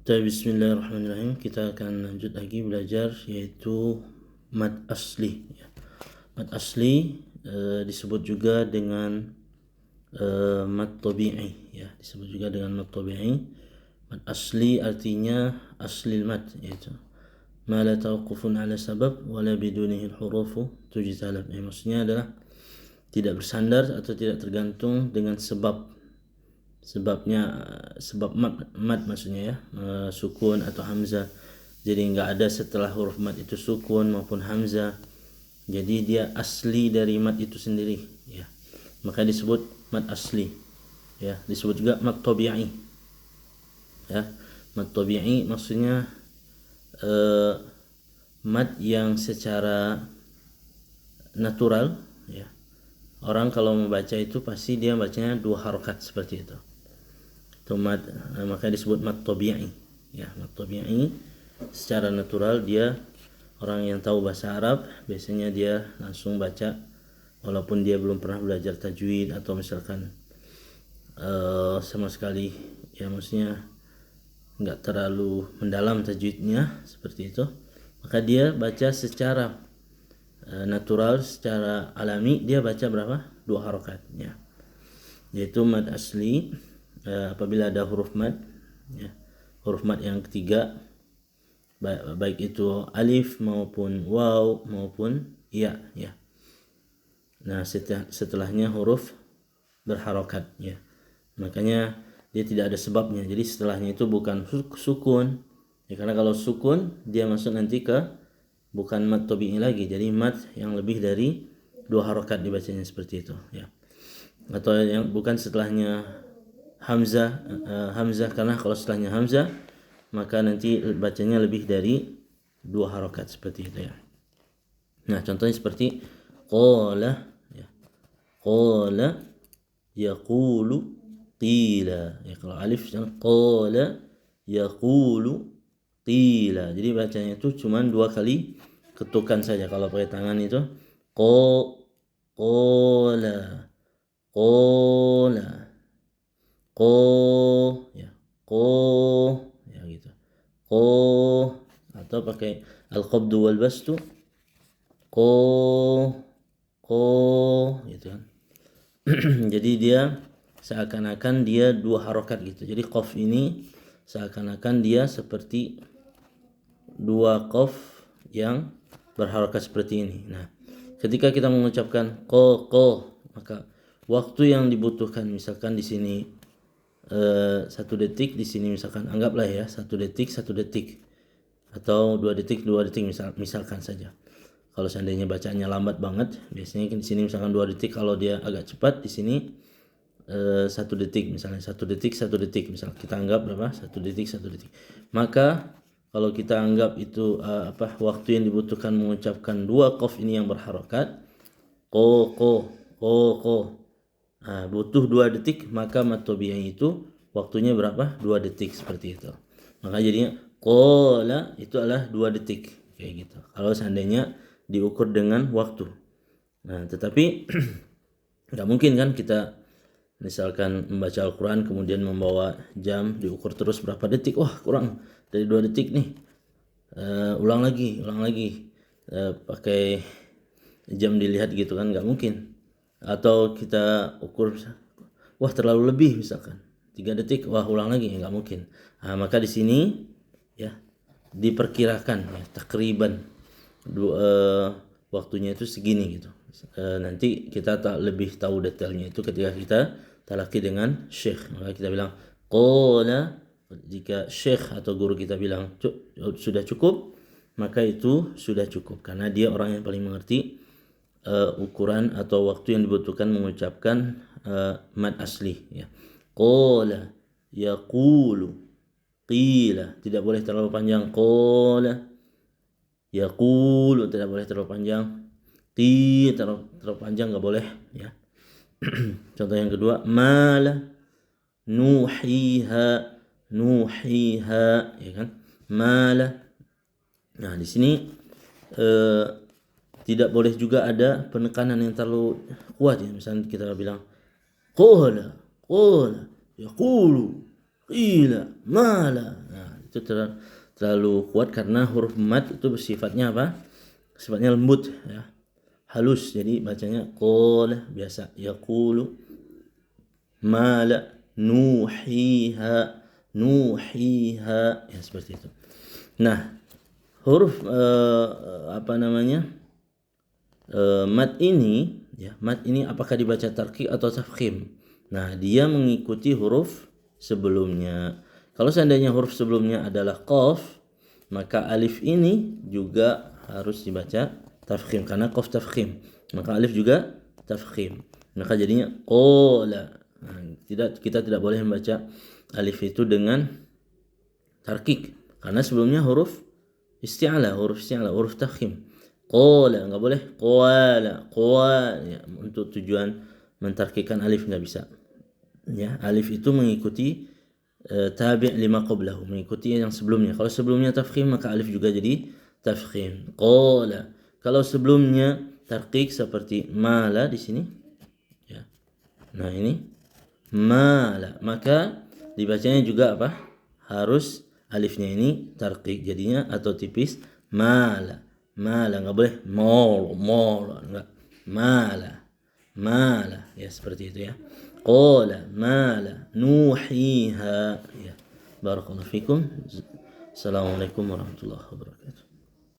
Bismillahirrahmanirrahim. Kita akan lanjut lagi belajar yaitu mad asli. Mad asli disebut juga dengan mad tabi'i. Disebut juga dengan mad tabi'i. Mad asli artinya aslil mad, yaitu ma la tawaqqufun ala sabab wala bidunihi al-hurufu tujtalab. Maksudnya adalah tidak bersandar atau tidak tergantung dengan sebabnya, sebab mad maksudnya sukun atau hamzah. Jadi enggak ada setelah huruf mad itu sukun maupun hamzah. Jadi dia asli dari mad itu sendiri, ya. Maka disebut mad asli, ya. Disebut juga mad tabi'i, ya. Mad tabi'i maksudnya mad yang secara natural, ya. Orang kalau membaca itu pasti dia bacanya dua harokat seperti itu. Itu mad, maka disebut mad tabi'i, ya. Mad tabi'i secara natural, dia orang yang tahu bahasa Arab biasanya dia langsung baca walaupun dia belum pernah belajar tajwid atau misalkan sama sekali, ya, maksudnya enggak terlalu mendalam tajwidnya seperti itu, maka dia baca secara natural, secara alami, dia baca berapa? Dua harokat, ya. Yaitu mad asli apabila ada huruf mad, ya, huruf mad yang ketiga, baik itu alif maupun waw maupun ya, ya. Nah, setelahnya huruf berharokat, ya. Makanya dia tidak ada sebabnya. Jadi setelahnya itu bukan sukun, ya, karena kalau sukun dia masuk nanti ke bukan mad tabi'i lagi, jadi mad yang lebih dari dua harokat dibacanya seperti itu, ya. Atau yang bukan setelahnya hamzah, karena kalau setelahnya hamzah maka nanti bacanya lebih dari dua harokat seperti itu, ya. Nah, contohnya seperti qala, ya. Qala yaqulu qila, ya. Kalau alif qala yaqulu qila, jadi bacanya itu cuma dua kali ketukan saja. Kalau pakai tangan itu qala qala ya, ya, gitu. Atau pakai al-qabdu wal bastu, gitu kan. Jadi dia seakan-akan dia dua harokat gitu. Jadi qaf ini seakan-akan dia seperti dua qaf yang berharokat seperti ini. Nah, ketika kita mengucapkan maka waktu yang dibutuhkan misalkan di sini 1 detik, di sini misalkan anggaplah ya 1 detik atau 2 detik misalkan saja. Kalau seandainya bacanya lambat banget, biasanya di sini misalkan 2 detik. Kalau dia agak cepat, di sini 1 detik, misalnya 1 detik, misal kita anggap berapa? 1 detik. Maka kalau kita anggap itu waktu yang dibutuhkan mengucapkan dua qaf ini yang berharokat, butuh 2 detik, maka mad tabi'i itu waktunya berapa? 2 detik seperti itu. Maka jadinya qala itu adalah 2 detik kayak gitu. Kalau seandainya diukur dengan waktu. Nah, tetapi enggak mungkin kan kita misalkan membaca Al-Qur'an kemudian membawa jam diukur terus berapa detik. Wah, kurang dari 2 detik nih. Ulang lagi. Pakai jam dilihat gitu kan, enggak mungkin. Atau kita ukur, wah terlalu lebih, misalkan 3 detik, wah ulang lagi, enggak mungkin. Nah, maka di sini, ya, diperkirakan, ya, takriban waktunya itu segini gitu. Nanti kita lebih tahu detailnya itu ketika kita talaqi dengan syekh. Maka kita bilang qala, jika syekh atau guru kita bilang sudah cukup, maka itu sudah cukup, karena dia orang yang paling mengerti ukuran atau waktu yang dibutuhkan mengucapkan mad asli, ya. Qala yaqulu qila, tidak boleh terlalu panjang. Qala yaqulu, tidak boleh terlalu panjang. Terlalu panjang enggak boleh, ya. Contoh yang kedua, mala nuhiha, ya kan, mala. Nah, di sini tidak boleh juga ada penekanan yang terlalu kuat, ya. Misalnya kita bilang qala yaqulu qila mala. Nah, itu terlalu kuat karena huruf mad itu bersifatnya apa? Sifatnya lembut ya. Halus. Jadi bacanya qala biasa. Yaqulu mala nuhiha ya seperti itu. Nah, huruf mad ini ya, mad ini apakah dibaca tarqiq atau tafkhim? Nah, dia mengikuti huruf sebelumnya. Kalau seandainya huruf sebelumnya adalah qaf, maka alif ini juga harus dibaca tafkhim karena qaf tafkhim. Maka alif juga tafkhim. Maka jadinya qala. Nah, kita tidak boleh membaca alif itu dengan tarqiq karena sebelumnya huruf isti'ala, huruf tafkhim. Qala, enggak boleh qala, ya, untuk tujuan mentarkikan alif enggak bisa. Ya, alif itu mengikuti tabi' lima qablahu, mengikuti yang sebelumnya. Kalau sebelumnya tafkhim maka alif juga jadi tafkhim. Qala. Kalau sebelumnya tarqiq seperti mala di sini ya. Nah, ini mala, maka dibacanya juga apa? Harus alifnya ini tarqiq jadinya atau tipis mala. Mala, enggak boleh mol enggak. Mala ya seperti itu ya. Qala mala nuhiha ya. Barakallahu fikum. Assalamualaikum warahmatullahi wabarakatuh.